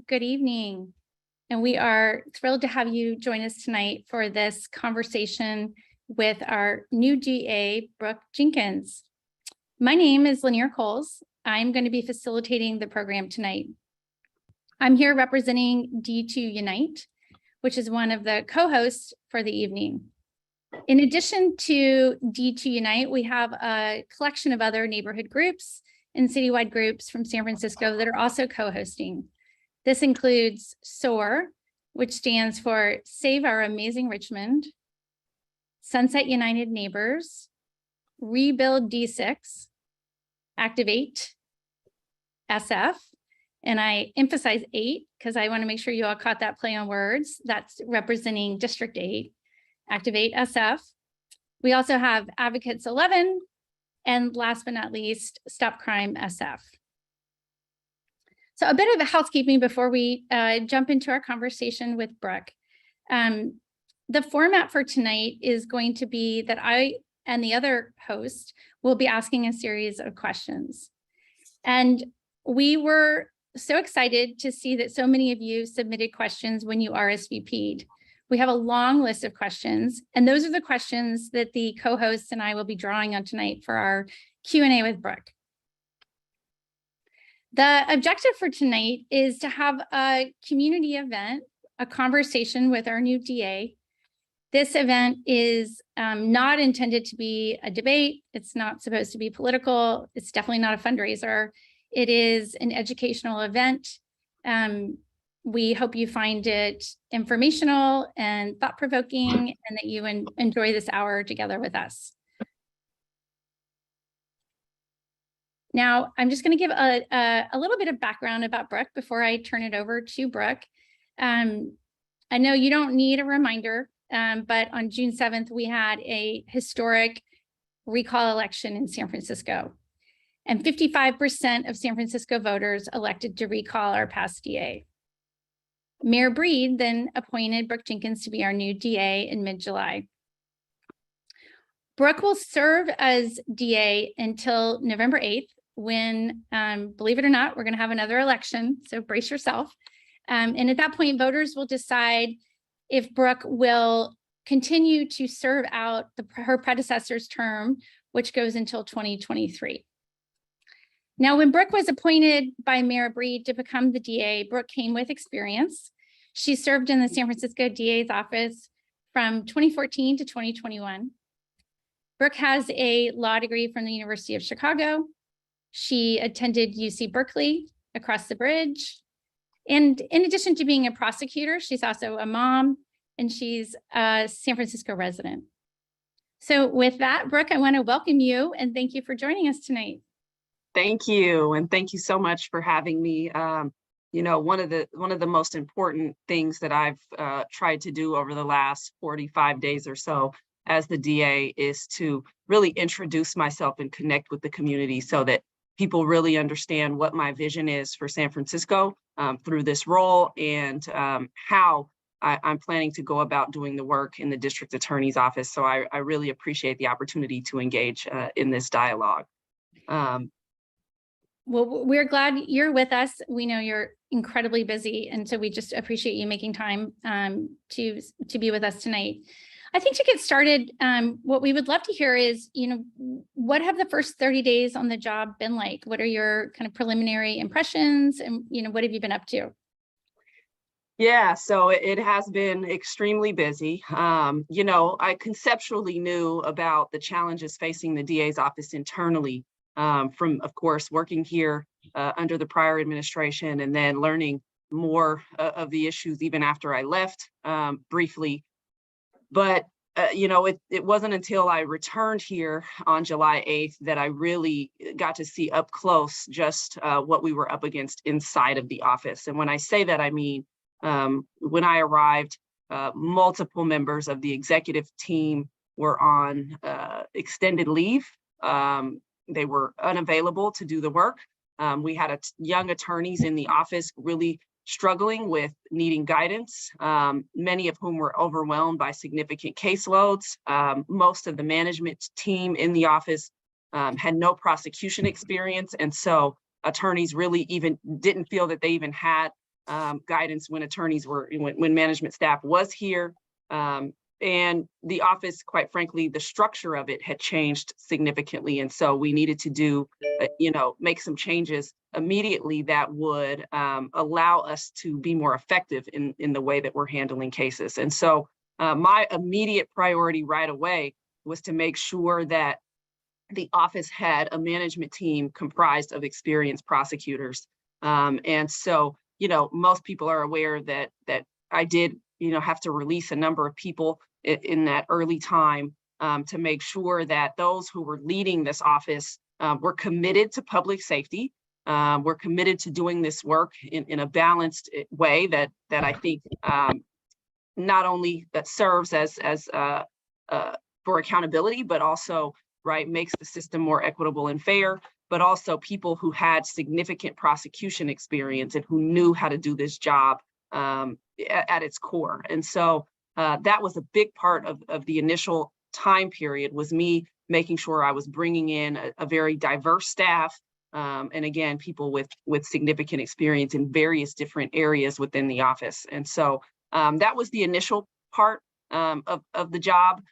good evening. And we are thrilled to have you join us tonight for this conversation with our new DA, Brooke Jenkins. My name is Lanier Coles. I'm going to be facilitating the program tonight. I'm here representing D2 Unite, which is one of the co-hosts for the evening. In addition to D2 Unite, we have a collection of other neighborhood groups and citywide groups from San Francisco that are also co-hosting. This includes SOAR, which stands for Save Our Amazing Richmond, Sunset United Neighbors, Rebuild D6, Activate SF, and I emphasize 8 because I want to make sure you all caught that play on words. That's representing District 8, Activate SF. We also have Advocates 11, and last but not least, Stop Crime SF. So a bit of housekeeping before we jump into our conversation with Brooke. The format for tonight is going to be that I and the other host will be asking a series of questions. And we were so excited to see that so many of you submitted questions when you RSVP'd. We have a long list of questions, and those are the questions that the co-hosts and I will be drawing on tonight for our Q&A with Brooke. The objective for tonight is to have a community event, a conversation with our new DA. This event is not intended to be a debate. It's not supposed to be political. It's definitely not a fundraiser. It is an educational event. We hope you find it informational and thought-provoking and that you enjoy this hour together with us. Now, I'm just going to give a little bit of background about Brooke before I turn it over to Brooke. I know you don't need a reminder, but on June 7th, we had a historic recall election in San Francisco. And 55% of San Francisco voters elected to recall our past DA. Mayor Breed then appointed Brooke Jenkins to be our new DA in mid-July. Brooke will serve as DA until November 8th, when, believe it or not, we're going to have another election, so brace yourself. And at that point, voters will decide if Brooke will continue to serve out her predecessor's term, which goes until 2023. Now, when Brooke was appointed by Mayor Breed to become the DA, Brooke came with experience. She served in the San Francisco DA's office from 2014 to 2021. Brooke has a law degree from the University of Chicago. She attended UC Berkeley across the bridge. And in addition to being a prosecutor, she's also a mom, and she's a San Francisco resident. So with that, Brooke, I want to welcome you and thank you for joining us tonight. Thank you, and thank you so much for having me. You know, one of the most important things that I've tried to do over the last 45 days or so as the DA is to really introduce myself and connect with the community so that people really understand what my vision is for San Francisco through this role and how I'm planning to go about doing the work in the district attorney's office. So I really appreciate the opportunity to engage in this dialogue. Well, we're glad you're with us. We know you're incredibly busy, and so we just appreciate you making time to be with us tonight. I think to get started, what we would love to hear is, what have the first 30 days on the job been like? What are your kind of preliminary impressions, and what have you been up to? Yeah, so it has been extremely busy. I conceptually knew about the challenges facing the DA's office internally from, of course, working here under the prior administration and then learning more of the issues even after I left briefly. But, it wasn't until I returned here on July 8th that I really got to see up close just what we were up against inside of the office. And when I say that, I mean, when I arrived, multiple members of the executive team were on extended leave. They were unavailable to do the work. We had young attorneys in the office really struggling with needing guidance, many of whom were overwhelmed by significant caseloads. Most of the management team in the office had no prosecution experience. And so attorneys really even didn't feel that they even had guidance when when management staff was here. And the office, quite frankly, the structure of it had changed significantly. And so we needed to do, make some changes immediately that would allow us to be more effective in the way that we're handling cases. And so my immediate priority right away was to make sure that the office had a management team comprised of experienced prosecutors. And so, most people are aware that I did, have to release a number of people in that early time to make sure that those who were leading this office were committed to public safety. We're committed to doing this work in a balanced way that I think not only that serves as for accountability, but also makes the system more equitable and fair, but also people who had significant prosecution experience and who knew how to do this job at its core. And so that was a big part of the initial time period, was me making sure I was bringing in a very diverse staff. And again, people with significant experience in various different areas within the office. And so that was the initial part of the job.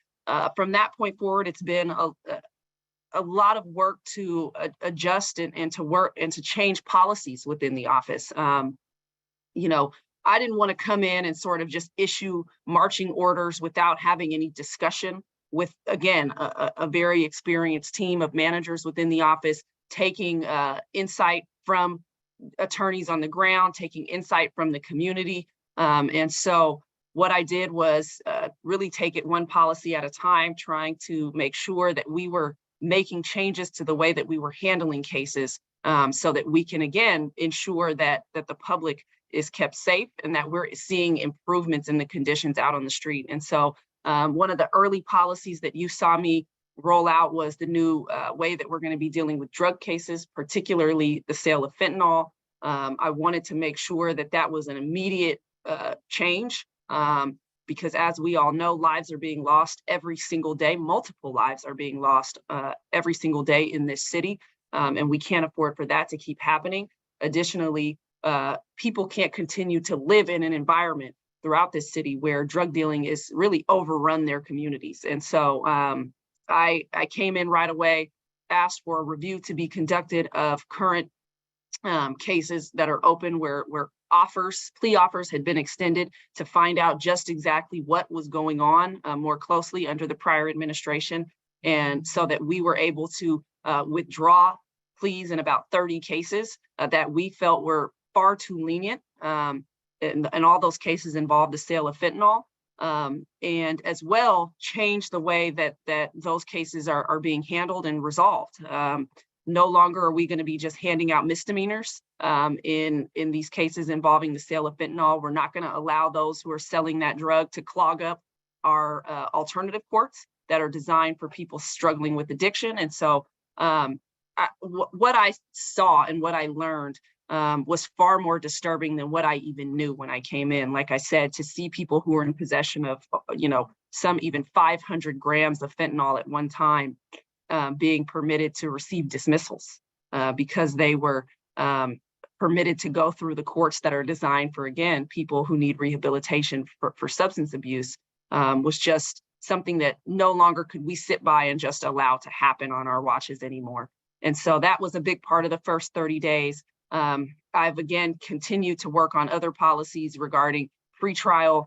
From that point forward, it's been a lot of work to adjust and to work and to change policies within the office. I didn't want to come in and sort of just issue marching orders without having any discussion with, again, a very experienced team of managers within the office, taking insight from attorneys on the ground, taking insight from the community. And so what I did was really take it one policy at a time, trying to make sure that we were making changes to the way that we were handling cases, so that we can, again, ensure that the public is kept safe and that we're seeing improvements in the conditions out on the street. And so one of the early policies that you saw me roll out was the new way that we're going to be dealing with drug cases, particularly the sale of fentanyl. I wanted to make sure that that was an immediate change, because as we all know, lives are being lost every single day. Multiple lives are being lost every single day in this city, and we can't afford for that to keep happening. Additionally, people can't continue to live in an environment throughout this city where drug dealing is really overrun their communities. And so I came in right away, asked for a review to be conducted of current cases that are open where plea offers had been extended, to find out just exactly what was going on more closely under the prior administration. And so that we were able to withdraw pleas in about 30 cases that we felt were far too lenient. And all those cases involved the sale of fentanyl, and as well change the way that those cases are being handled and resolved. No longer are we going to be just handing out misdemeanors in these cases involving the sale of fentanyl. We're not going to allow those who are selling that drug to clog up our alternative courts that are designed for people struggling with addiction. And so what I saw and what I learned was far more disturbing than what I even knew when I came in. Like I said, to see people who are in possession of, some even 500 grams of fentanyl at one time being permitted to receive dismissals because they were permitted to go through the courts that are designed for, again, people who need rehabilitation for substance abuse, was just something that no longer could we sit by and just allow to happen on our watches anymore. And so that was a big part of the first 30 days. I've again continued to work on other policies regarding pretrial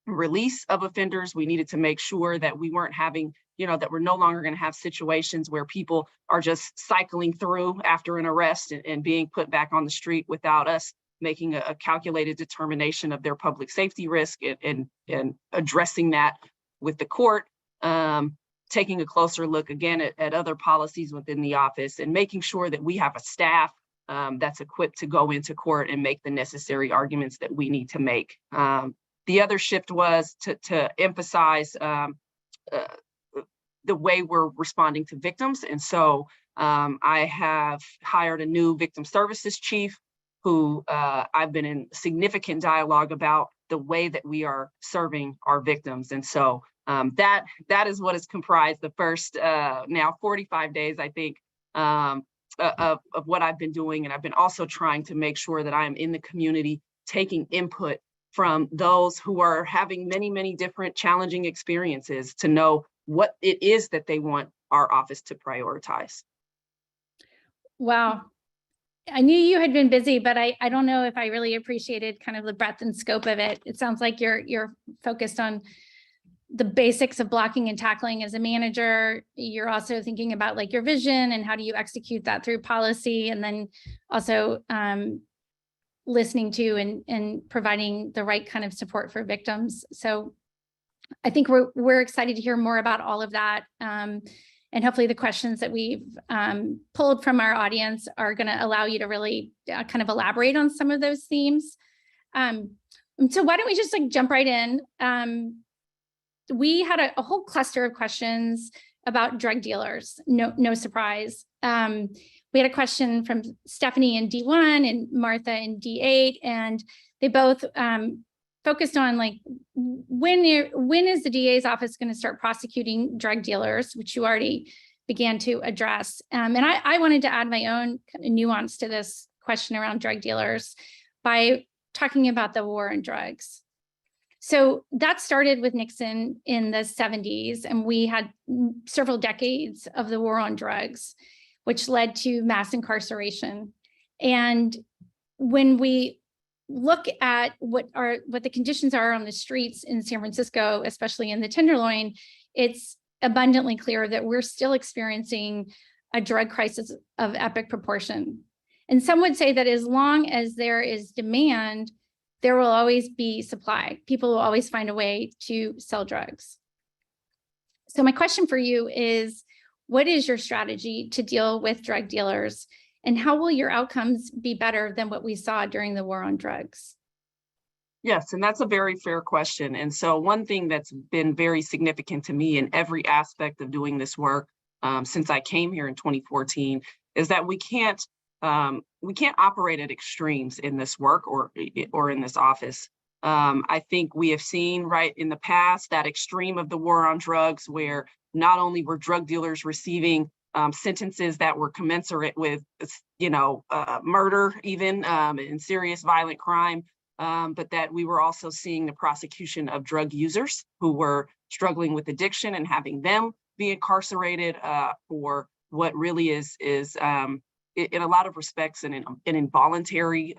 release of offenders. We needed to make sure that we weren't having, that we're no longer going to have situations where people are just cycling through after an arrest and being put back on the street without us making a calculated determination of their public safety risk and addressing that with the court. Taking a closer look again at other policies within the office and making sure that we have a staff that's equipped to go into court and make the necessary arguments that we need to make. The other shift was to emphasize the way we're responding to victims. And so I have hired a new victim services chief who I've been in significant dialogue about the way that we are serving our victims. And so that is what has comprised the first now 45 days, I think, of what I've been doing. And I've been also trying to make sure that I am in the community taking input from those who are having many, many different challenging experiences to know what it is that they want our office to prioritize. Wow. I knew you had been busy, but I don't know if I really appreciated kind of the breadth and scope of it. It sounds like you're focused on the basics of blocking and tackling as a manager. You're also thinking about like your vision and how do you execute that through policy, and then also listening to and providing the right kind of support for victims. So I think we're excited to hear more about all of that. And hopefully the questions that we've pulled from our audience are going to allow you to really kind of elaborate on some of those themes. So why don't we just like jump right in? We had a whole cluster of questions about drug dealers. No surprise. We had a question from Stephanie in D1 and Martha in D8, and they both focused on like, when is the DA's office going to start prosecuting drug dealers, which you already began to address. And I wanted to add my own kind of nuance to this question around drug dealers by talking about the war on drugs. So that started with Nixon in the 70s, and we had several decades of the war on drugs, which led to mass incarceration. And when we look at what the conditions are on the streets in San Francisco, especially in the Tenderloin, it's abundantly clear that we're still experiencing a drug crisis of epic proportion. And some would say that as long as there is demand, there will always be supply. People will always find a way to sell drugs. So my question for you is, what is your strategy to deal with drug dealers? And how will your outcomes be better than what we saw during the war on drugs? Yes, and that's a very fair question. And so one thing that's been very significant to me in every aspect of doing this work since I came here in 2014 is that we can't operate at extremes in this work or in this office. I think we have seen right in the past that extreme of the war on drugs, where not only were drug dealers receiving sentences that were commensurate with, murder, even and serious violent crime, but that we were also seeing the prosecution of drug users who were struggling with addiction and having them be incarcerated for what really is in a lot of respects an involuntary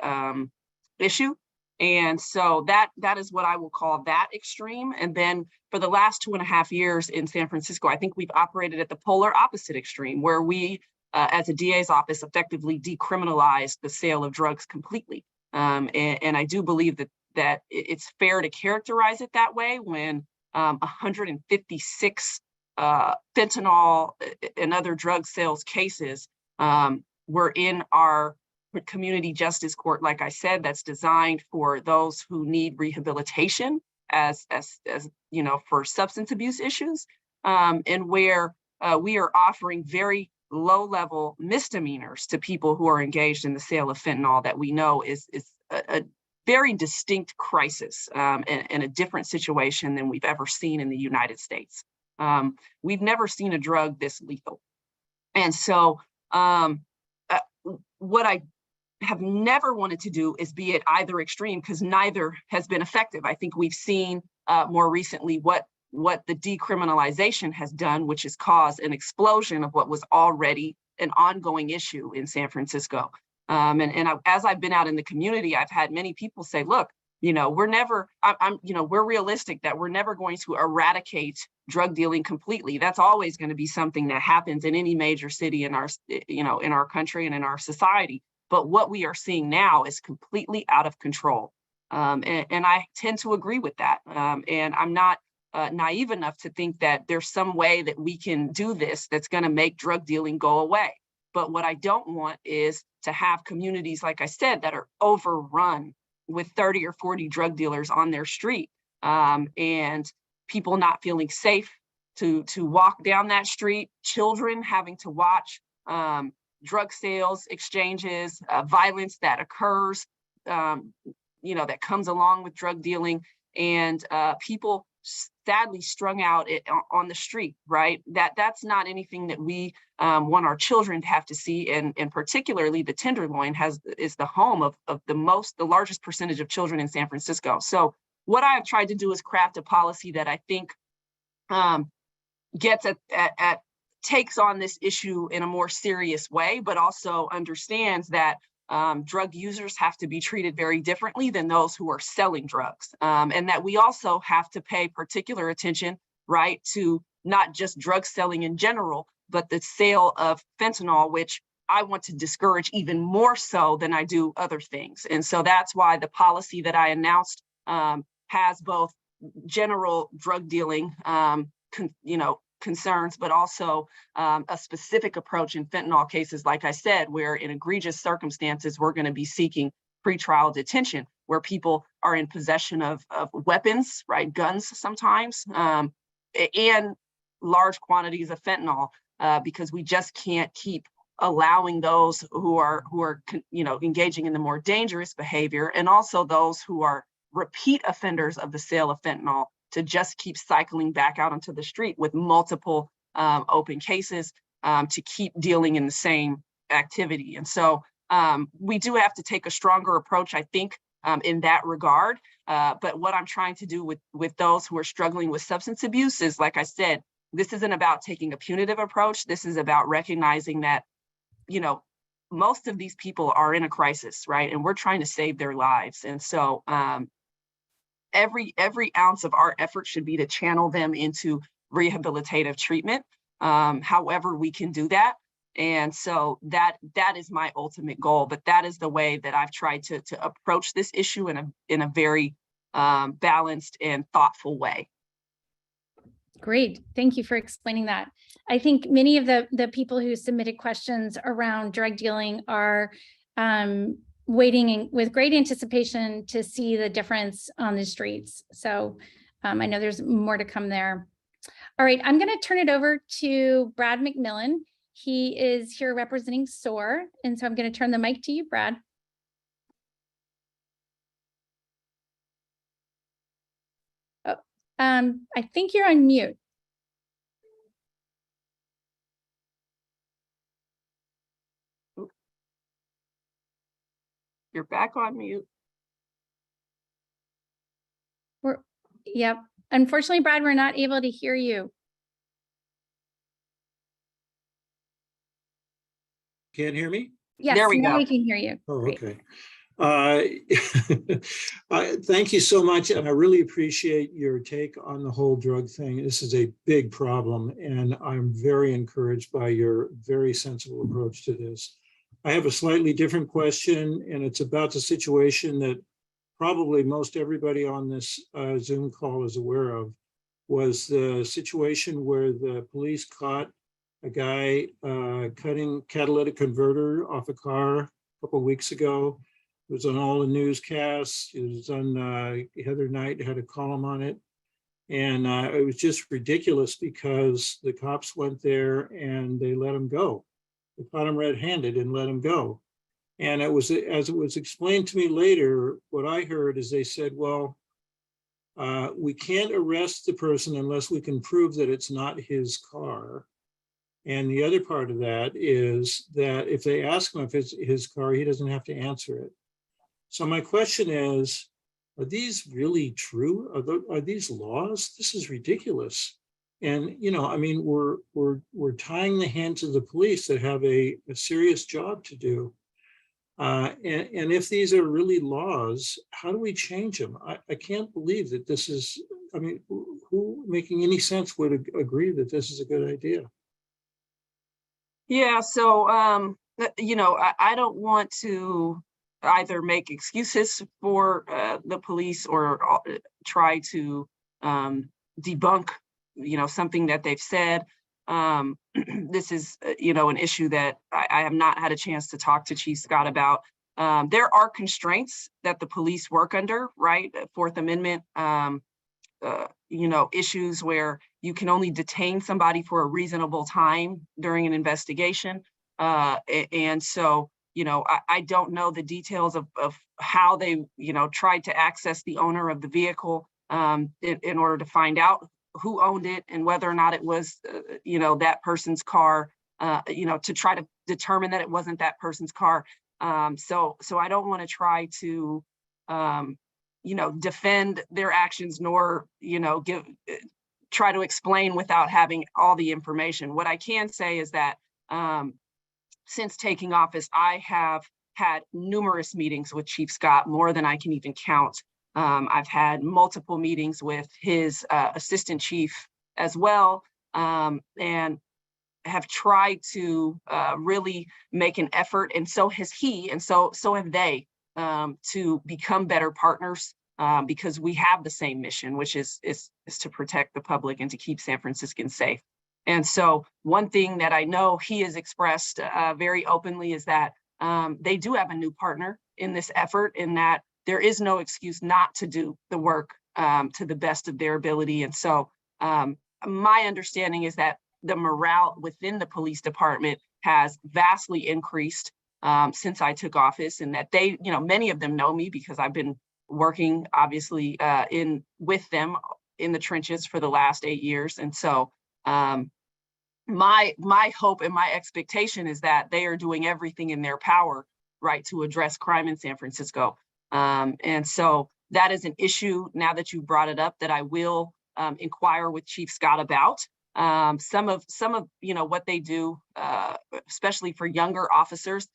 issue. And so that is what I will call that extreme. And then for the last 2.5 years in San Francisco, I think we've operated at the polar opposite extreme, where we, as a DA's office, effectively decriminalized the sale of drugs completely. And I do believe that it's fair to characterize it that way when 156 fentanyl and other drug sales cases were in our community justice court, like I said, that's designed for those who need rehabilitation as for substance abuse issues, and where we are offering very low-level misdemeanors to people who are engaged in the sale of fentanyl that we know is a very distinct crisis and a different situation than we've ever seen in the United States. We've never seen a drug this lethal. And so what I have never wanted to do is be at either extreme, because neither has been effective. I think we've seen more recently what the decriminalization has done, which has caused an explosion of what was already an ongoing issue in San Francisco. As I've been out in the community, I've had many people say, look, we're realistic that we're never going to eradicate drug dealing completely. That's always going to be something that happens in any major city in our country and in our society. But what we are seeing now is completely out of control. And I tend to agree with that. And I'm not naive enough to think that there's some way that we can do this that's going to make drug dealing go away. But what I don't want is to have communities, like I said, that are overrun with 30 or 40 drug dealers on their street, and people not feeling safe to walk down that street, children having to watch drug sales, exchanges, violence that occurs, that comes along with drug dealing, and people sadly strung out on the street, right? That's not anything that we want our children to have to see. And particularly the Tenderloin is the home of the largest percentage of children in San Francisco. So what I have tried to do is craft a policy that I think gets at takes on this issue in a more serious way, but also understands that drug users have to be treated very differently than those who are selling drugs. And that we also have to pay particular attention, right, to not just drug selling in general, but the sale of fentanyl, which I want to discourage even more so than I do other things. And so that's why the policy that I announced has both general drug dealing, concerns, but also a specific approach in fentanyl cases, like I said, where in egregious circumstances, we're going to be seeking pretrial detention, where people are in possession of weapons, right, guns sometimes, and large quantities of fentanyl, because we just can't keep allowing those who are engaging in the more dangerous behavior, and also those who are repeat offenders of the sale of fentanyl, to just keep cycling back out onto the street with multiple open cases, to keep dealing in the same activity. And so we do have to take a stronger approach, I think, in that regard. But what I'm trying to do with those who are struggling with substance abuse is, like I said, this isn't about taking a punitive approach. This is about recognizing that, most of these people are in a crisis, right? And we're trying to save their lives. And so every ounce of our effort should be to channel them into rehabilitative treatment, however we can do that. And so that is my ultimate goal, but that is the way that I've tried to approach this issue in a very balanced and thoughtful way. Great. Thank you for explaining that. I think many of the people who submitted questions around drug dealing are waiting with great anticipation to see the difference on the streets. So I know there's more to come there. All right, I'm going to turn it over to Brad McMillan. He is here representing SOAR. And so I'm going to turn the mic to you, Brad. Oh, I think you're on mute. You're back on mute. Yep. Unfortunately, Brad, we're not able to hear you. Can't hear me? Yes, there we now go. we can hear you. Oh, Great. okay. Thank you so much. And I really appreciate your take on the whole drug thing. This is a big problem, and I'm very encouraged by your very sensible approach to this. I have a slightly different question, and it's about the situation that probably most everybody on this Zoom call is aware of, was the situation where the police caught a guy cutting catalytic converter off a car a couple of weeks ago. It was on all the newscasts. It was on Heather Knight had a column on it. And it was just ridiculous because the cops went there and they let him go. They caught him red-handed and let him go. And it was, as it was explained to me later, what I heard is they said, well, we can't arrest the person unless we can prove that it's not his car. And the other part of that is that if they ask him if it's his car, he doesn't have to answer it. So my question is, are these really true? Are these laws? This is ridiculous. And, I mean, we're tying the hands of the police that have a serious job to do. And if these are really laws, how do we change them? I can't believe that this is, I mean, who making any sense would agree that this is a good idea? Yeah, so, I don't want to either make excuses for the police or try to debunk, something that they've said. This is, an issue that I have not had a chance to talk to Chief Scott about. There are constraints that the police work under, right? Fourth Amendment, issues where you can only detain somebody for a reasonable time during an investigation. And so, I don't know the details of how they, tried to access the owner of the vehicle. in order to find out who owned it and whether or not it was, that person's car, to try to determine that it wasn't that person's car. So I don't want to try to, defend their actions, nor, try to explain without having all the information. What I can say is that since taking office, I have had numerous meetings with Chief Scott, more than I can even count. I've had multiple meetings with his assistant chief as well, and have tried to really make an effort, and so has he, and so have they, to become better partners, because we have the same mission, which is to protect the public and to keep San Franciscans safe. And so one thing that I know he has expressed very openly is that they do have a new partner in this effort, in that there is no excuse not to do the work to the best of their ability. And so my understanding is that the morale within the police department has vastly increased since I took office, and that they, many of them know me because I've been working obviously with them in the trenches for the last 8 years. And so my hope and my expectation is that they are doing everything in their power, right, to address crime in San Francisco. And so that is an issue, now that you brought it up, that I will inquire with Chief Scott about. Some of what they do, especially for younger officers,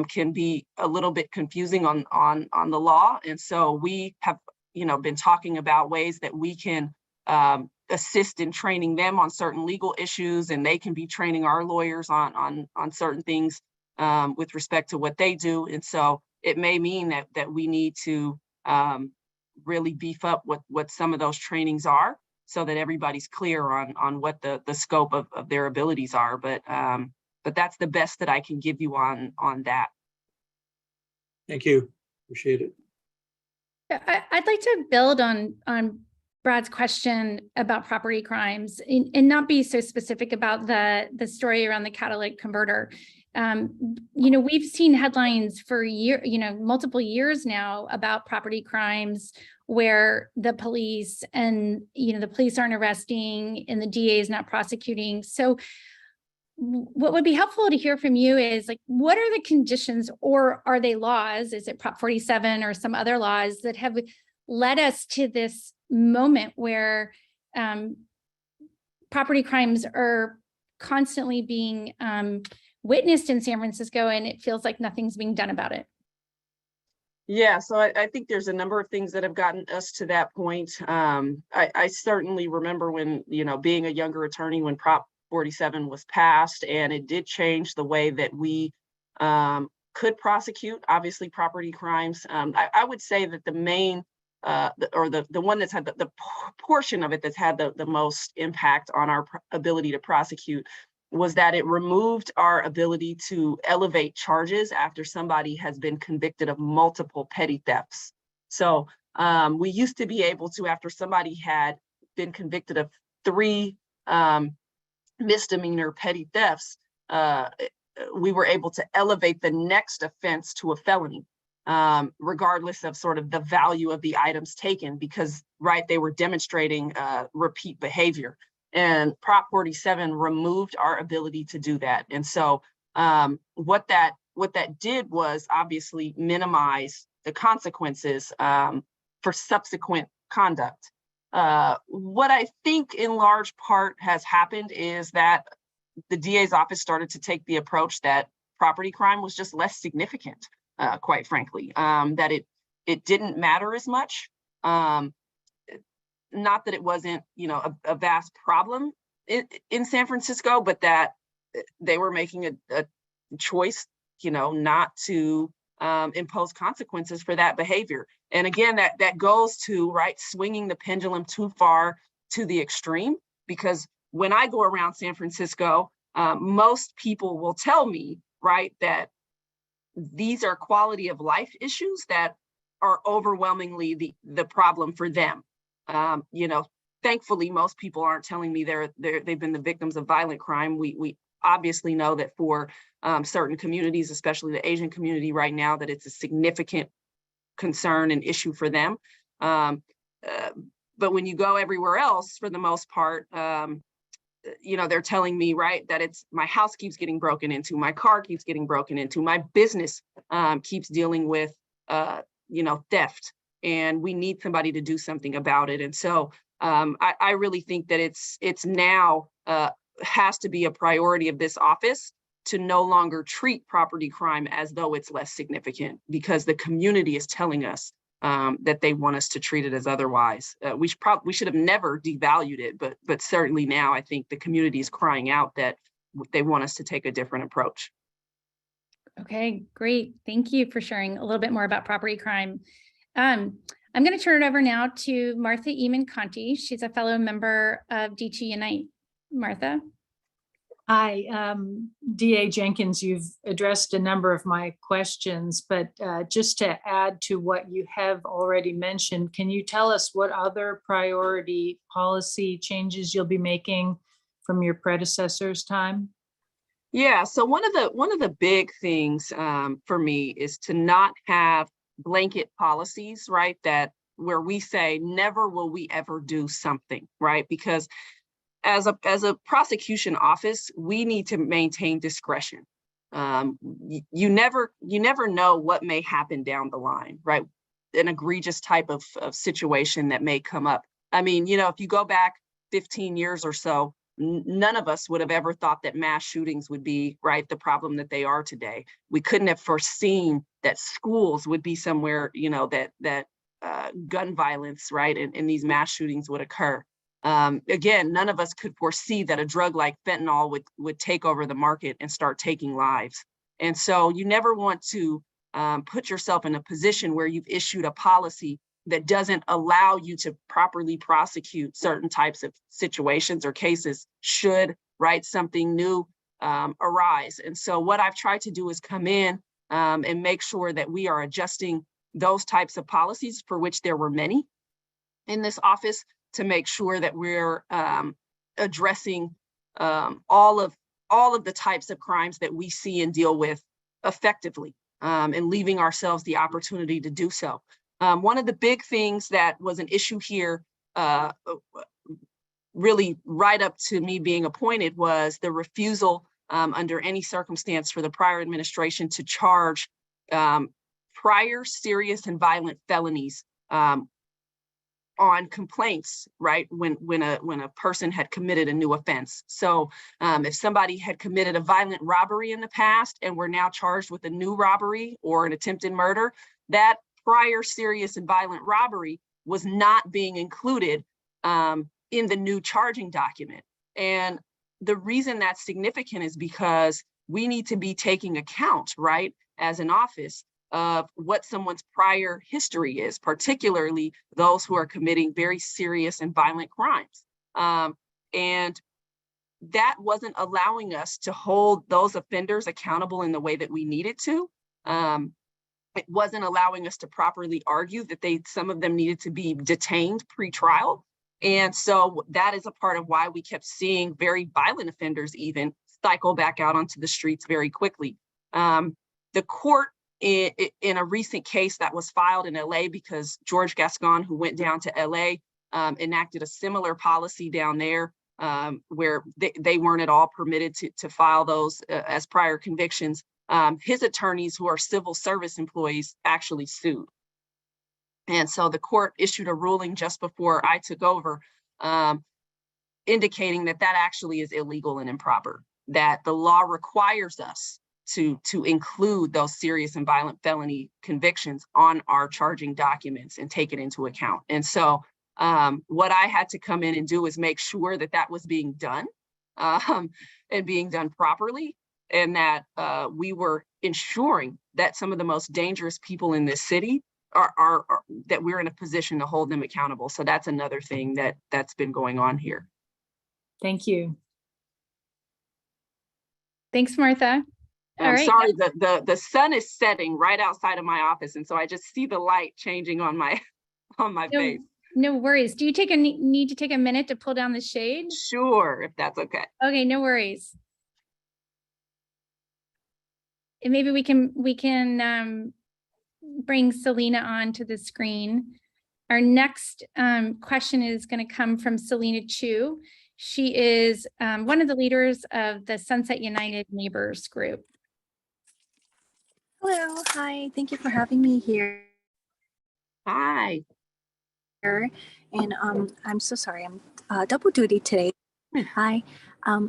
can be a little bit confusing on the law. And so we have been talking about ways that we can assist in training them on certain legal issues, and they can be training our lawyers on certain things with respect to what they do. And so it may mean that we need to really beef up what some of those trainings are, so that everybody's clear on what the scope of their abilities are. But that's the best that I can give you on that. Thank you. Appreciate it. I'd like to build on Brad's question about property crimes, and not be so specific about the story around the catalytic converter. We've seen headlines for multiple years now about property crimes where the police aren't arresting and the DA is not prosecuting. So what would be helpful to hear from you is, like, what are the conditions, or are they laws? Is it Prop 47 or some other laws that have led us to this moment where property crimes are constantly being witnessed in San Francisco, and it feels like nothing's being done about it? Yeah, so I think there's a number of things that have gotten us to that point. I certainly remember when, being a younger attorney, when Prop 47 was passed, and it did change the way that we could prosecute, obviously, property crimes. I would say that the main, the one that's had the portion of it that's had the most impact on our ability to prosecute was that it removed our ability to elevate charges after somebody has been convicted of multiple petty thefts. So we used to be able to, after somebody had been convicted of 3 misdemeanor petty thefts, we were able to elevate the next offense to a felony, regardless of sort of the value of the items taken, because, right, they were demonstrating repeat behavior. And Prop 47 removed our ability to do that. And so what that did was obviously minimize the consequences for subsequent conduct. What I think in large part has happened is that the DA's office started to take the approach that property crime was just less significant, quite frankly, that it didn't matter as much. Not that it wasn't, a vast problem in San Francisco, but that they were making a choice, not to impose consequences for that behavior. And again, that goes to, right, swinging the pendulum too far to the extreme, because when I go around San Francisco, most people will tell me, right, that these are quality of life issues that are overwhelmingly the problem for them. Thankfully, most people aren't telling me they've been the victims of violent crime. We obviously know that for certain communities, especially the Asian community right now, that it's a significant concern and issue for them. But when you go everywhere else, for the most part, they're telling me, right, that it's my house keeps getting broken into, my car keeps getting broken into, my business keeps dealing with, theft, and we need somebody to do something about it. And so I really think that it's now has to be a priority of this office to no longer treat property crime as though it's less significant, because the community is telling us that they want us to treat it as otherwise. We should have never devalued it, but certainly now I think the community is crying out that they want us to take a different approach. Okay, great. Thank you for sharing a little bit more about property crime. I'm going to turn it over now to Martha Eamon Conti. She's a fellow member of D2 Unite. Martha. Hi, DA Jenkins, you've addressed a number of my questions, but just to add to what you have already mentioned, can you tell us what other priority policy changes you'll be making from your predecessor's time? Yeah, so one of the big things for me is to not have blanket policies, right? That where we say never will we ever do something, right? Because as a prosecution office, we need to maintain discretion. You never know what may happen down the line, right? An egregious type of situation that may come up. I mean, if you go back 15 years or so, none of us would have ever thought that mass shootings would be, right, the problem that they are today. We couldn't have foreseen that schools would be somewhere, that gun violence, right, and these mass shootings would occur. Again, none of us could foresee that a drug like fentanyl would take over the market and start taking lives. And so you never want to put yourself in a position where you've issued a policy that doesn't allow you to properly prosecute certain types of situations or cases should, right, something new arise. And so what I've tried to do is come in and make sure that we are adjusting those types of policies, for which there were many in this office, to make sure that we're addressing all of the types of crimes that we see and deal with effectively, and leaving ourselves the opportunity to do so. One of the big things that was an issue here, really right up to me being appointed, was the refusal under any circumstance for the prior administration to charge prior serious and violent felonies on complaints, right, when a person had committed a new offense. So if somebody had committed a violent robbery in the past and were now charged with a new robbery or an attempted murder, that prior serious and violent robbery was not being included in the new charging document. And the reason that's significant is because we need to be taking account, right, as an office, of what someone's prior history is, particularly those who are committing very serious and violent crimes. And that wasn't allowing us to hold those offenders accountable in the way that we needed to. It wasn't allowing us to properly argue that some of them needed to be detained pre-trial. And so that is a part of why we kept seeing very violent offenders even cycle back out onto the streets very quickly. The court, in a recent case that was filed in LA, because George Gascon, who went down to LA, enacted a similar policy down there where they weren't at all permitted to file those as prior convictions. His attorneys, who are civil service employees, actually sued. And so the court issued a ruling just before I took over, indicating that actually is illegal and improper, that the law requires us to include those serious and violent felony convictions on our charging documents and take it into account. And so what I had to come in and do is make sure that was being done and being done properly, and that we were ensuring that some of the most dangerous people in this city are that we're in a position to hold them accountable. So that's another thing that's been going on here. Thank you. Thanks, Martha. I'm sorry, the sun is setting right outside of my office, and so I just see the light changing on my face. No worries. Do you need to take a minute to pull down the shade? Sure, if that's okay. Okay, no worries. And maybe we can bring Selena onto the screen. Our next question is going to come from Selena Chu. She is one of the leaders of the Sunset United Neighbors group. Hello, hi, thank you for having me here. Hi. And I'm so sorry, I'm double duty today. Hi.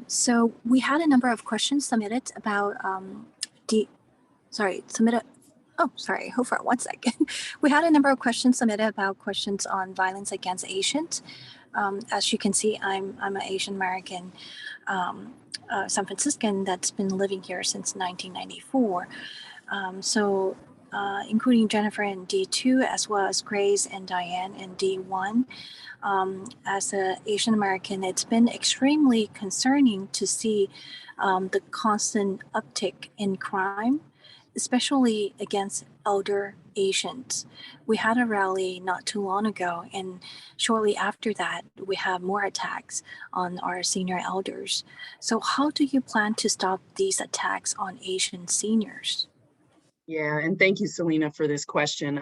So we had a number of questions submitted about hold for 1 second. We had a number of questions submitted about questions on violence against Asians. As you can see, I'm an Asian American San Franciscan that's been living here since 1994. Including Jennifer in D2, as well as Grace and Diane in D1. As an Asian American, it's been extremely concerning to see the constant uptick in crime, especially against elder Asians. We had a rally not too long ago, and shortly after that, we have more attacks on our senior elders. So how do you plan to stop these attacks on Asian seniors? Yeah, and thank you, Selena, for this question.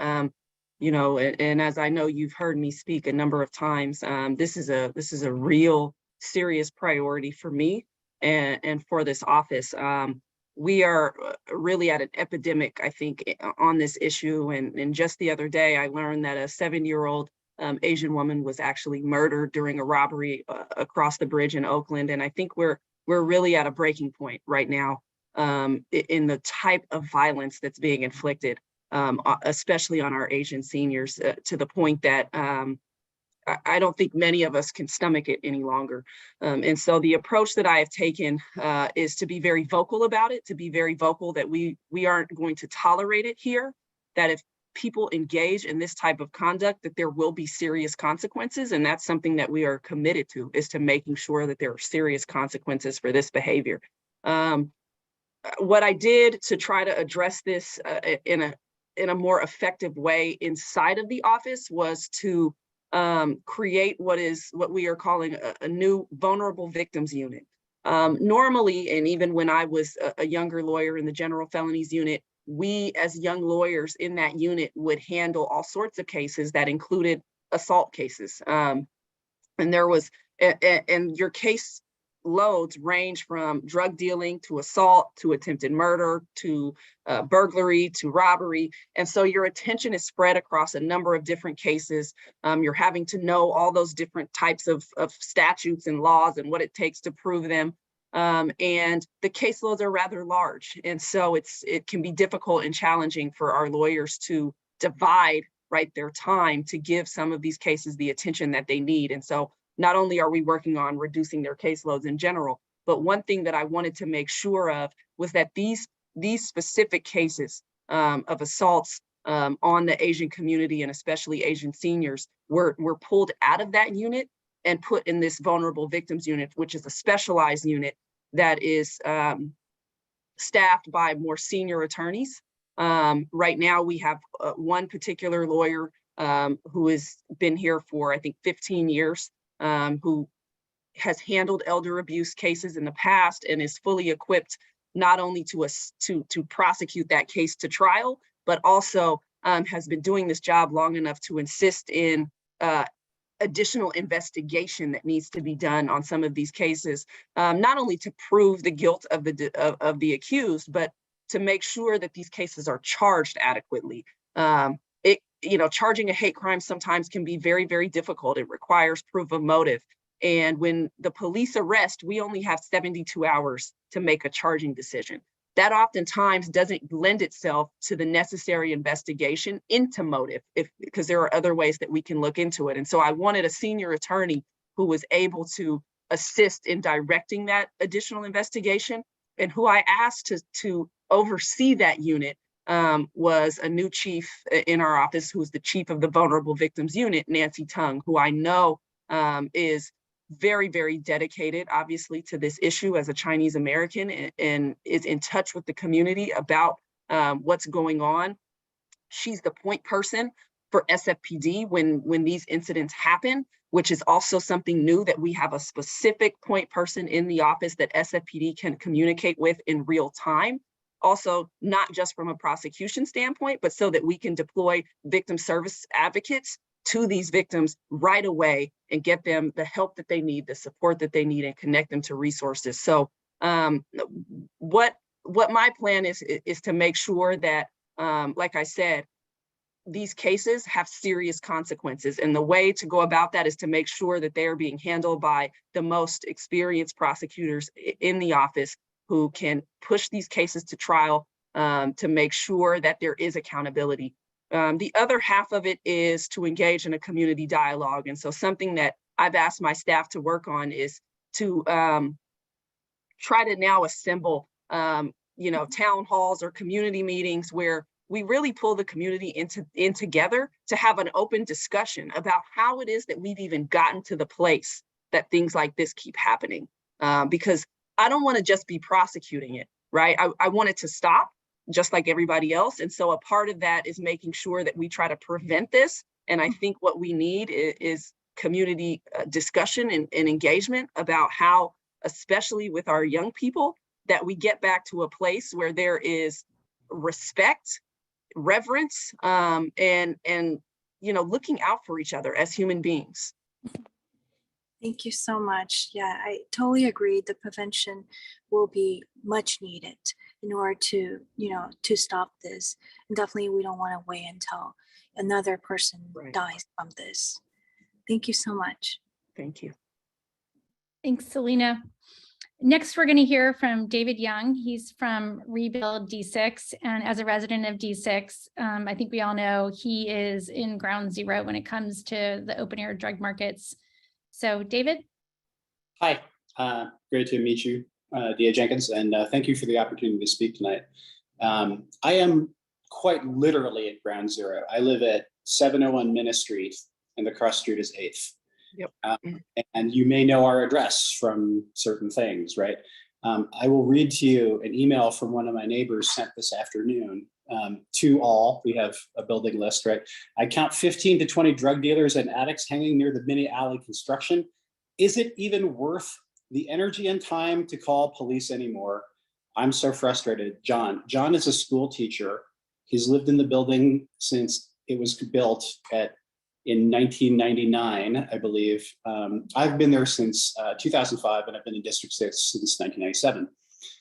You know, and as I know you've heard me speak a number of times, this is a real serious priority for me and for this office. We are really at an epidemic, I think, on this issue. And just the other day, I learned that a 7-year-old Asian woman was actually murdered during a robbery across the bridge in Oakland. And I think we're really at a breaking point right now in the type of violence that's being inflicted, especially on our Asian seniors, to the point that I don't think many of us can stomach it any longer. And so the approach that I have taken is to be very vocal about it, to be very vocal that we aren't going to tolerate it here, that if people engage in this type of conduct, that there will be serious consequences. And that's something that we are committed to, is to making sure that there are serious consequences for this behavior. What I did to try to address this in a more effective way inside of the office was to create what we are calling a new vulnerable victims unit. Normally, and even when I was a younger lawyer in the general felonies unit, we as young lawyers in that unit would handle all sorts of cases that included assault cases. And there was, and your case loads range from drug dealing to assault to attempted murder to burglary to robbery. And so your attention is spread across a number of different cases. You're having to know all those different types of statutes and laws and what it takes to prove them. And the caseloads are rather large. And so it can be difficult and challenging for our lawyers to divide their time to give some of these cases the attention that they need. And so not only are we working on reducing their caseloads in general, but one thing that I wanted to make sure of was that these specific cases of assaults on the Asian community and especially Asian seniors were pulled out of that unit and put in this vulnerable victims unit, which is a specialized unit that is staffed by more senior attorneys. Right now, we have one particular lawyer who has been here for, I think, 15 years. Who has handled elder abuse cases in the past and is fully equipped not only to prosecute that case to trial, but also has been doing this job long enough to insist in additional investigation that needs to be done on some of these cases, not only to prove the guilt of the accused, but to make sure that these cases are charged adequately. Charging a hate crime sometimes can be very, very difficult. It requires proof of motive. And when the police arrest, we only have 72 hours to make a charging decision. That oftentimes doesn't lend itself to the necessary investigation into motive, because there are other ways that we can look into it. And so I wanted a senior attorney who was able to assist in directing that additional investigation, and who I asked to oversee that unit was a new chief in our office, who is the chief of the Vulnerable Victims Unit, Nancy Tung, who I know is very, very dedicated, obviously, to this issue as a Chinese American, and is in touch with the community about what's going on. She's the point person for SFPD when these incidents happen, which is also something new, that we have a specific point person in the office that SFPD can communicate with in real time. Also, not just from a prosecution standpoint, but so that we can deploy victim service advocates to these victims right away and get them the help that they need, the support that they need, and connect them to resources. So what my plan is to make sure that, like I said, these cases have serious consequences. And the way to go about that is to make sure that they are being handled by the most experienced prosecutors in the office who can push these cases to trial, to make sure that there is accountability. The other half of it is to engage in a community dialogue. And so something that I've asked my staff to work on is to try to now assemble, town halls or community meetings where we really pull the community in together to have an open discussion about how it is that we've even gotten to the place that things like this keep happening. Because I don't want to just be prosecuting it, right? I want it to stop, just like everybody else. And so a part of that is making sure that we try to prevent this. And I think what we need is community discussion and engagement about how, especially with our young people, that we get back to a place where there is respect, reverence, and looking out for each other as human beings. Thank you so much. Yeah, I totally agree. The prevention will be much needed in order to, to stop this. And definitely we don't want to wait until another person dies from this. Thank you so much. Thank you. Thanks, Selena. Next, we're going to hear from David Young. He's from Rebuild D6. And as a resident of D6, I think we all know he is in ground zero when it comes to the open air drug markets. So David. Hi, great to meet you, DA Jenkins, and thank you for the opportunity to speak tonight. I am quite literally at ground zero. I live at 701 Minna Street and the cross street is 8th. Yep. And you may know our address from certain things, right? I will read to you an email from one of my neighbors sent this afternoon to all. We have a building list, right? I count 15 to 20 drug dealers and addicts hanging near the mini alley construction. Is it even worth the energy and time to call police anymore? I'm so frustrated. John is a school teacher. He's lived in the building since it was built in 1999, I believe. I've been there since 2005, and I've been in District 6 since 1997.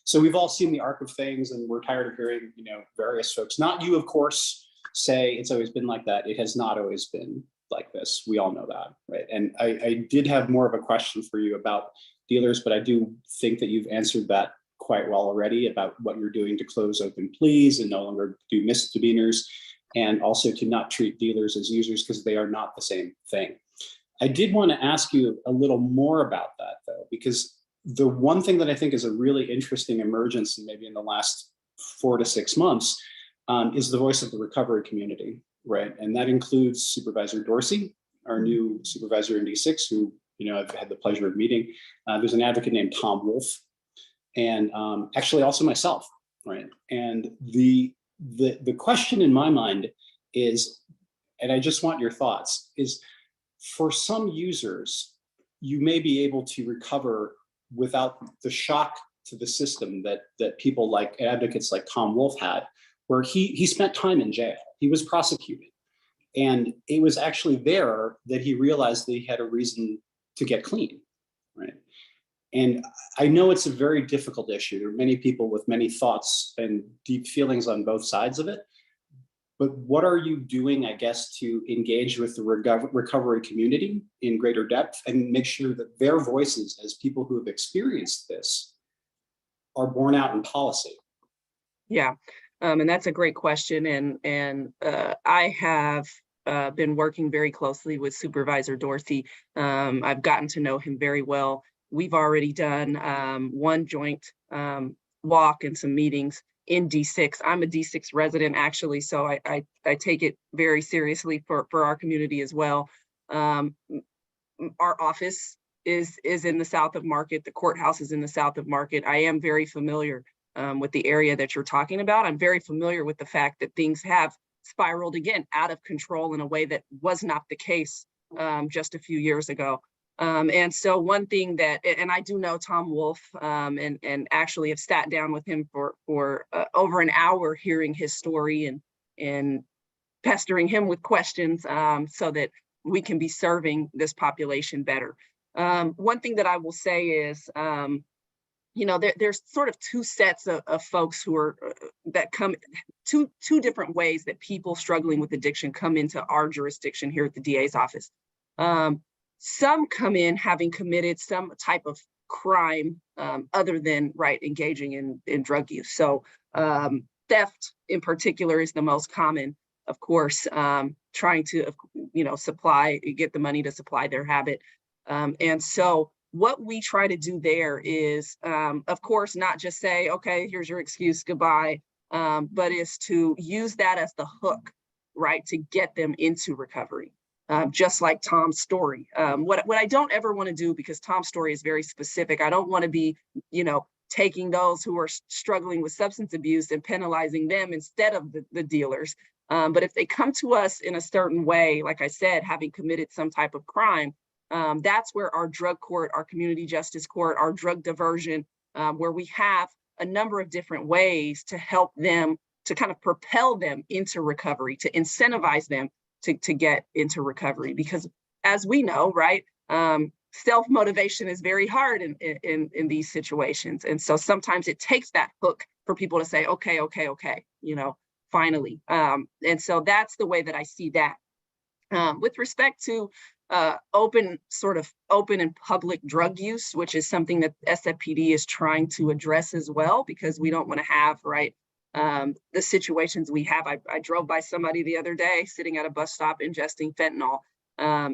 So we've all seen the arc of things, and we're tired of hearing, various folks, not you, of course, say it's always been like that. It has not always been like this. We all know that, right? And I did have more of a question for you about dealers, but I do think that you've answered that quite well already about what you're doing to close open pleas and no longer do misdemeanors, and also to not treat dealers as users because they are not the same thing. I did want to ask you a little more about that, though, because the one thing that I think is a really interesting emergence, and maybe in the last 4 to 6 months, is the voice of the recovery community, right? And that includes Supervisor Dorsey, our new supervisor in D6, who I've had the pleasure of meeting. There's an advocate named Tom Wolf, and actually also myself, right? And the question in my mind is, and I just want your thoughts, is for some users, you may be able to recover without the shock to the system that people like advocates like Tom Wolf had, where he spent time in jail. He was prosecuted. And it was actually there that he realized that he had a reason to get clean, right? And I know it's a very difficult issue. There are many people with many thoughts and deep feelings on both sides of it. But what are you doing, I guess, to engage with the recovery community in greater depth and make sure that their voices as people who have experienced this are borne out in policy? Yeah, and that's a great question. And I have been working very closely with Supervisor Dorsey. I've gotten to know him very well. We've already done one joint walk and some meetings in D6. I'm a D6 resident, actually, so I take it very seriously for our community as well. Our office is in the south of Market. The courthouse is in the south of Market. I am very familiar with the area that you're talking about. I'm very familiar with the fact that things have spiraled again out of control in a way that was not the case just a few years ago. And so one thing that, and I do know Tom Wolf, and actually have sat down with him for over an hour hearing his story and pestering him with questions so that we can be serving this population better. One thing that I will say is, you know, there's sort of two sets of folks who are that come two different ways that people struggling with addiction come into our jurisdiction here at the DA's office. Some come in having committed some type of crime other than engaging in drug use. So theft in particular is the most common, of course, trying to, you know, get the money to supply their habit. And so what we try to do there is, of course, not just say, okay, here's your excuse, goodbye, but is to use that as the hook, right, to get them into recovery. Just like Tom's story. What I don't ever want to do, because Tom's story is very specific, I don't want to be, you know, taking those who are struggling with substance abuse and penalizing them instead of the dealers. But if they come to us in a certain way, like I said, having committed some type of crime, that's where our drug court, our community justice court, our drug diversion, where we have a number of different ways to help them, to kind of propel them into recovery, to incentivize them to get into recovery. Because as we know, right, self-motivation is very hard in these situations. And so sometimes it takes that hook for people to say, okay, you know, finally. And so that's the way that I see that. With respect to open and public drug use, which is something that SFPD is trying to address as well, because we don't want to have, right, the situations we have. I drove by somebody the other day sitting at a bus stop ingesting fentanyl.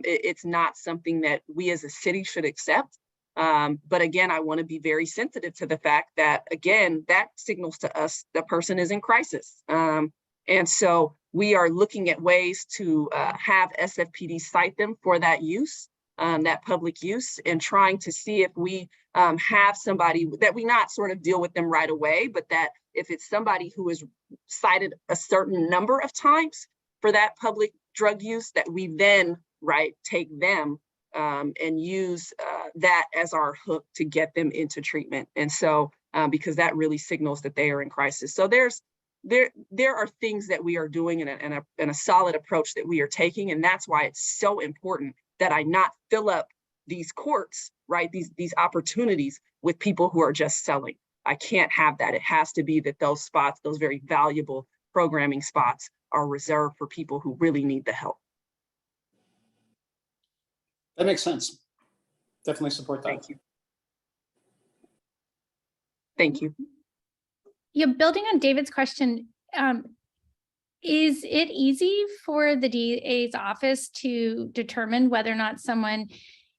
It's not something that we as a city should accept. But again, I want to be very sensitive to the fact that, again, that signals to us the person is in crisis. And so we are looking at ways to have SFPD cite them for that use, that public use, and trying to see if we have somebody that we not sort of deal with them right away, but that if it's somebody who is cited a certain number of times for that public drug use, that we then, right, take them and use that as our hook to get them into treatment. And so, because that really signals that they are in crisis. So there are things that we are doing and a solid approach that we are taking. And that's why it's so important that I not fill up these courts, right, these opportunities with people who are just selling. I can't have that. It has to be that those spots, those very valuable programming spots, are reserved for people who really need the help. That makes sense. Definitely support that. Thank you. Thank you. Yeah, building on David's question, is it easy for the DA's office to determine whether or not someone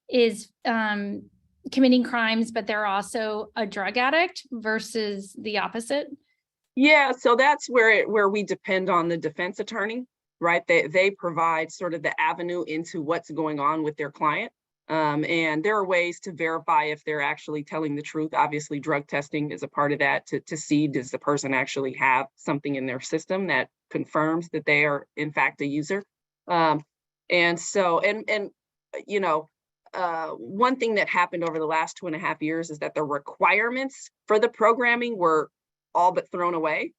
is committing crimes, but they're also a drug addict versus the opposite? Yeah, so that's where we depend on the defense attorney, right? They provide sort of the avenue into what's going on with their client. And there are ways to verify if they're actually telling the truth. Obviously, drug testing is a part of that to see, does the person actually have something in their system that confirms that they are in fact a user. And so, you know, one thing that happened over the last 2.5 years is that the requirements for the programming were all but thrown away,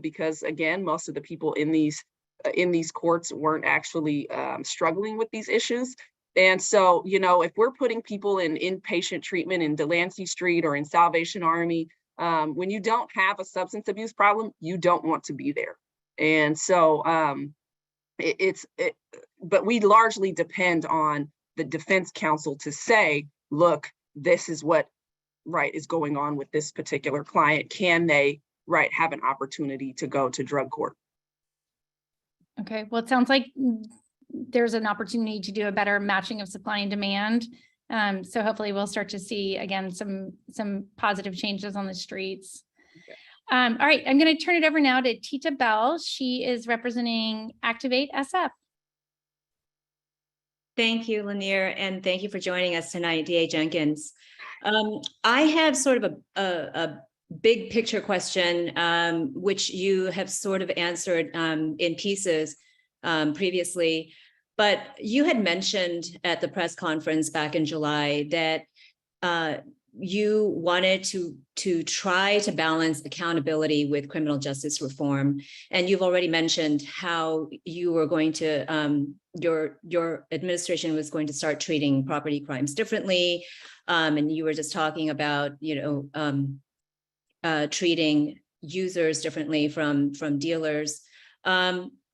because again, most of the people in these courts weren't actually struggling with these issues. And so, you know, if we're putting people in inpatient treatment in Delancey Street or in Salvation Army, when you don't have a substance abuse problem, you don't want to be there. And so but we largely depend on the defense counsel to say, look, this is what, right, is going on with this particular client. Can they, right, have an opportunity to go to drug court? Okay, well, it sounds like there's an opportunity to do a better matching of supply and demand. So hopefully we'll start to see, again, some positive changes on the streets. Okay. All right, I'm going to turn it over now to Tita Bell. She is representing Activate SF. Thank you, Lanier, and thank you for joining us tonight, DA Jenkins. I have sort of a big picture question, which you have sort of answered in pieces previously, but you had mentioned at the press conference back in July that you wanted to try to balance accountability with criminal justice reform. And you've already mentioned how you were going to, your administration was going to start treating property crimes differently. And you were just talking about, treating users differently from dealers.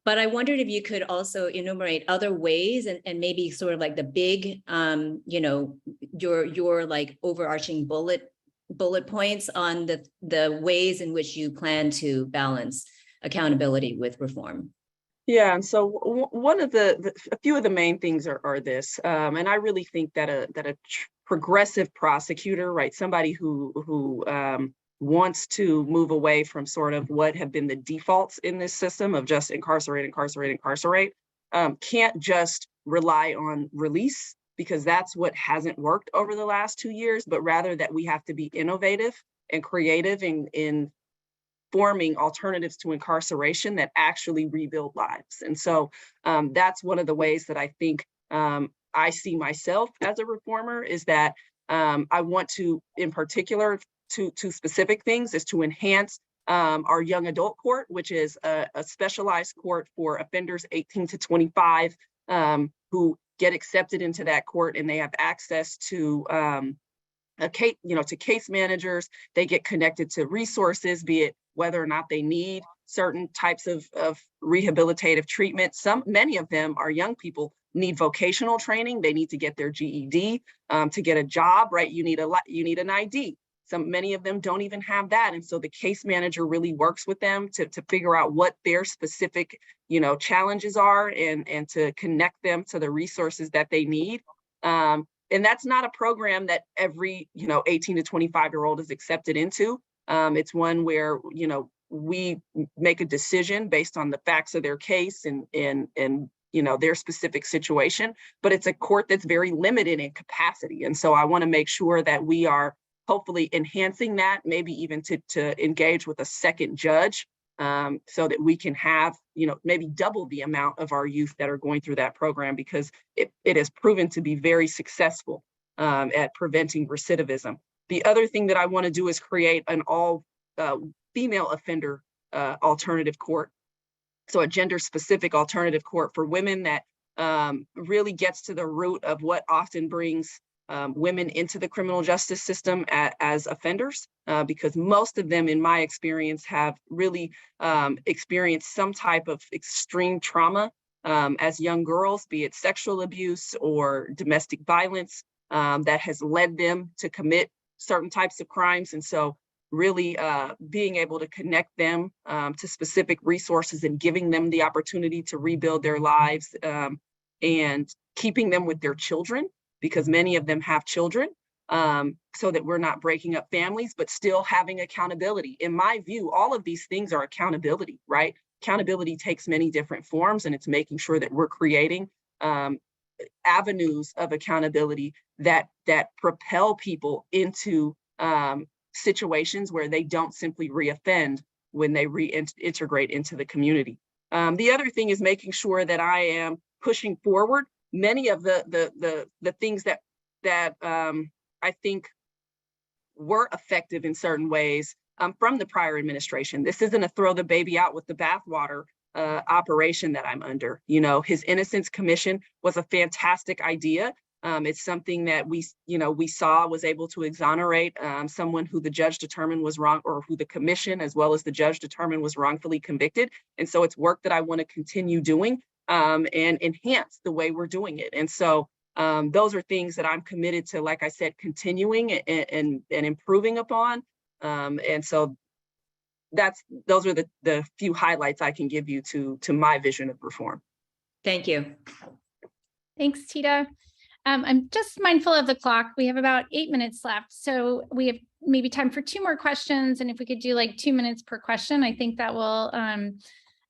But I wondered if you could also enumerate other ways and maybe sort of like the big, your like overarching bullet points on the ways in which you plan to balance accountability with reform. Yeah, and so one of a few of the main things are this, and I really think that a progressive prosecutor, right, somebody who wants to move away from sort of what have been the defaults in this system of just incarcerate, can't just rely on release, because that's what hasn't worked over the last 2 years, but rather that we have to be innovative and creative in forming alternatives to incarceration that actually rebuild lives. And so that's one of the ways that I think I see myself as a reformer, is that I want to, in particular, to specific things, is to enhance our young adult court, which is a specialized court for offenders 18 to 25 who get accepted into that court, and they have access to to case managers. They get connected to resources, be it whether or not they need certain types of rehabilitative treatment. Many of them are young people, need vocational training. They need to get their GED to get a job, right? You need an ID. Many of them don't even have that. And so the case manager really works with them to figure out what their specific, challenges are, and to connect them to the resources that they need. And that's not a program that every, 18 to 25-year-old is accepted into. It's one where, we make a decision based on the facts of their case and their specific situation, but it's a court that's very limited in capacity. And so I want to make sure that we are hopefully enhancing that, maybe even to engage with a second judge, so that we can have, maybe double the amount of our youth that are going through that program, because it has proven to be very successful at preventing recidivism. The other thing that I want to do is create an all female offender alternative court. So a gender specific alternative court for women that really gets to the root of what often brings women into the criminal justice system as offenders, because most of them, in my experience, have really experienced some type of extreme trauma as young girls, be it sexual abuse or domestic violence, that has led them to commit certain types of crimes. And so really being able to connect them to specific resources and giving them the opportunity to rebuild their lives, and keeping them with their children, because many of them have children, so that we're not breaking up families, but still having accountability. In my view, all of these things are accountability, right? Accountability takes many different forms, and it's making sure that we're creating avenues of accountability that propel people into situations where they don't simply reoffend when they reintegrate into the community. The other thing is making sure that I am pushing forward many of the things that I think were effective in certain ways from the prior administration. This isn't a throw the baby out with the bathwater operation that I'm under. His Innocence Commission was a fantastic idea. It's something that we saw was able to exonerate someone who the judge determined was wrong, or who the commission as well as the judge determined was wrongfully convicted. And so it's work that I want to continue doing and enhance the way we're doing it. And so those are things that I'm committed to, like I said, continuing and improving upon. And so those are the few highlights I can give you to my vision of reform. Thank you. Thanks, Tita. I'm just mindful of the clock. We have about 8 minutes left, so we have maybe time for 2 more questions. And if we could do like 2 minutes per question, I think that will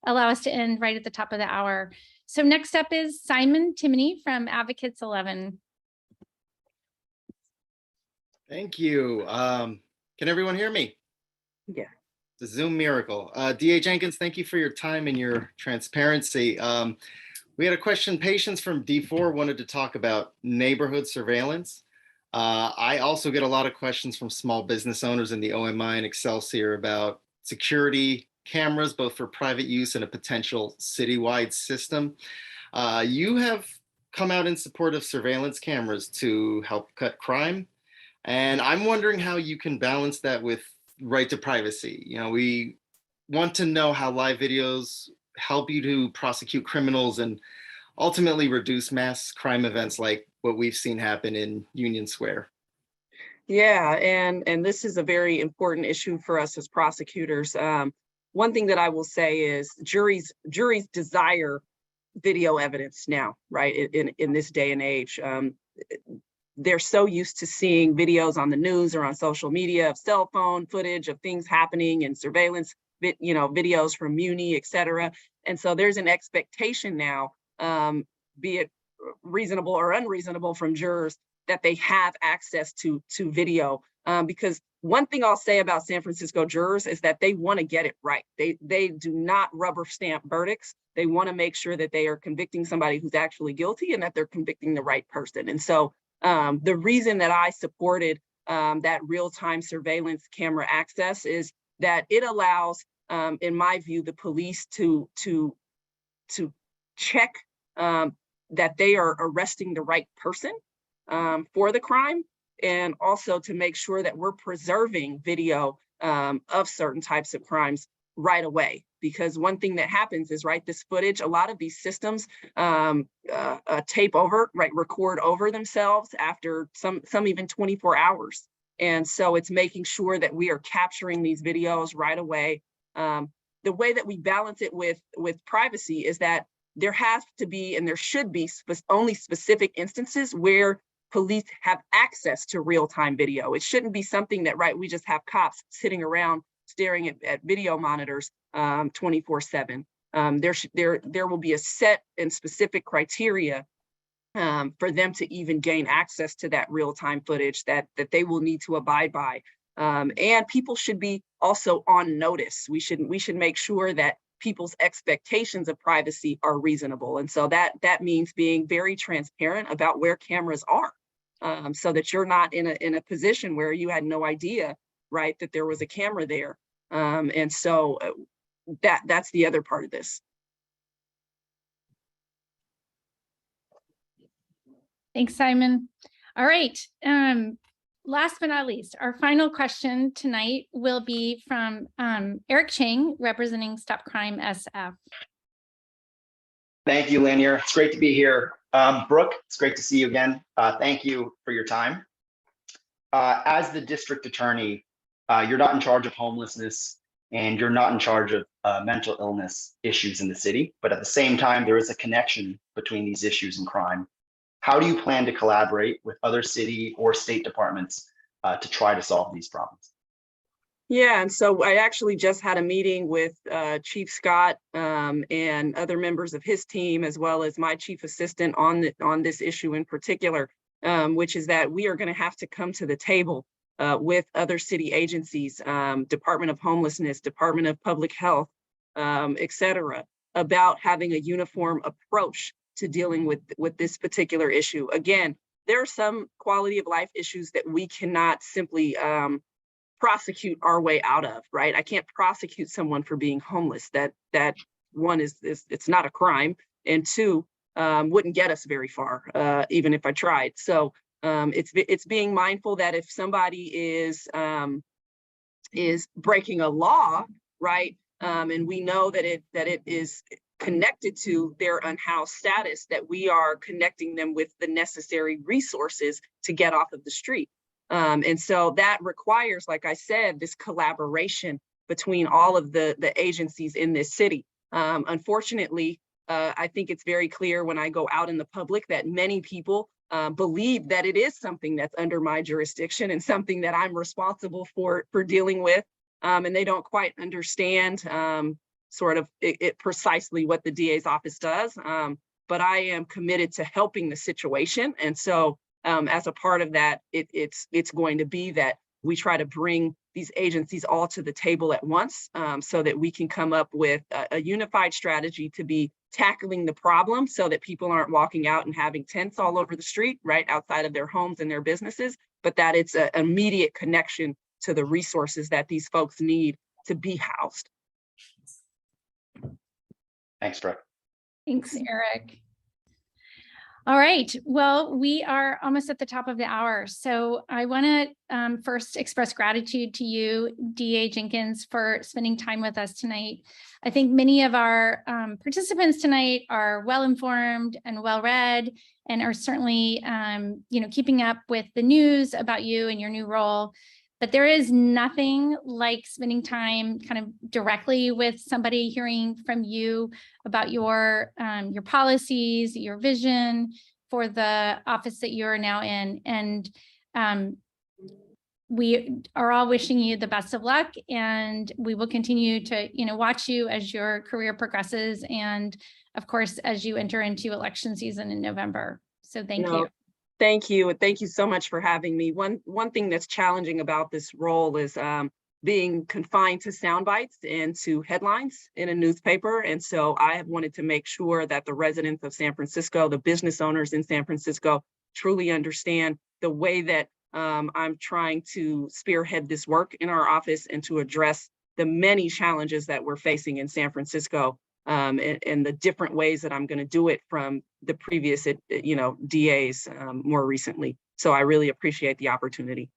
allow us to end right at the top of the hour. So next up is Simon Timoney from Advocates 11. Thank you. Can everyone hear me? Yeah. The Zoom miracle. DA Jenkins, thank you for your time and your transparency. We had a question. Patients from D4 wanted to talk about neighborhood surveillance. I also get a lot of questions from small business owners in the OMI and Excelsior about security cameras, both for private use and a potential citywide system. You have come out in support of surveillance cameras to help cut crime. And I'm wondering how you can balance that with right to privacy. We want to know how live videos help you to prosecute criminals and ultimately reduce mass crime events like what we've seen happen in Union Square. Yeah, and this is a very important issue for us as prosecutors. One thing that I will say is juries desire video evidence now, right? In this day and age, they're so used to seeing videos on the news or on social media of cell phone footage of things happening and surveillance, videos from Muni, et cetera. And so there's an expectation now, be it reasonable or unreasonable from jurors, that they have access to video. Because one thing I'll say about San Francisco jurors is that they want to get it right. They do not rubber stamp verdicts. They want to make sure that they are convicting somebody who's actually guilty and that they're convicting the right person. And so the reason that I supported that real-time surveillance camera access is that it allows, in my view, the police to check that they are arresting the right person for the crime, and also to make sure that we're preserving video of certain types of crimes right away. Because one thing that happens is, right, this footage, a lot of these systems tape over, right, record over themselves after some even 24 hours. And so it's making sure that we are capturing these videos right away. The way that we balance it with privacy is that there has to be, and there should be, only specific instances where police have access to real-time video. It shouldn't be something that, right, we just have cops sitting around staring at video monitors 24/7. There will be a set and specific criteria for them to even gain access to that real-time footage that they will need to abide by. And people should be also on notice. We should make sure that people's expectations of privacy are reasonable. And so that means being very transparent about where cameras are, so that you're not in a position where you had no idea, right, that there was a camera there. And so that's the other part of this. Thanks, Simon. All right. Last but not least, our final question tonight will be from Eric Chang, representing Stop Crime SF. Thank you, Lanier. It's great to be here. Brooke, it's great to see you again. Thank you for your time. As the district attorney, you're not in charge of homelessness and you're not in charge of mental illness issues in the city, but at the same time, there is a connection between these issues and crime. How do you plan to collaborate with other city or state departments to try to solve these problems? Yeah, and so I actually just had a meeting with Chief Scott and other members of his team, as well as my chief assistant on this issue in particular, which is that we are going to have to come to the table with other city agencies, Department of Homelessness, Department of Public Health, et cetera, about having a uniform approach to dealing with this particular issue. Again, there are some quality of life issues that we cannot simply prosecute our way out of, right? I can't prosecute someone for being homeless. That one is it's not a crime, and two, wouldn't get us very far, even if I tried. So it's being mindful that if somebody is breaking a law, right, and we know that it is connected to their unhoused status, that we are connecting them with the necessary resources to get off of the street. And so that requires, like I said, this collaboration between all of the agencies in this city. Unfortunately, I think it's very clear when I go out in the public that many people believe that it is something that's under my jurisdiction and something that I'm responsible for dealing with. And they don't quite understand sort of it precisely what the DA's office does. But I am committed to helping the situation. And so as a part of that, it's going to be that we try to bring these agencies all to the table at once, so that we can come up with a unified strategy to be tackling the problem, so that people aren't walking out and having tents all over the street, right outside of their homes and their businesses, but that it's an immediate connection to the resources that these folks need to be housed. Thanks, Brooke. Thanks, Eric. All right, well, we are almost at the top of the hour. So I want to first express gratitude to you, DA Jenkins, for spending time with us tonight. I think many of our participants tonight are well-informed and well-read and are certainly keeping up with the news about you and your new role. But there is nothing like spending time kind of directly with somebody, hearing from you about your policies, your vision for the office that you're now in. And we are all wishing you the best of luck, and we will continue to watch you as your career progresses, and of course, as you enter into election season in November. So thank you. Thank you. And thank you so much for having me. One thing that's challenging about this role is being confined to sound bites and to headlines in a newspaper. And so I have wanted to make sure that the residents of San Francisco, the business owners in San Francisco, truly understand the way that I'm trying to spearhead this work in our office and to address the many challenges that we're facing in San Francisco, and the different ways that I'm going to do it from the previous, DAs more recently. So I really appreciate the opportunity.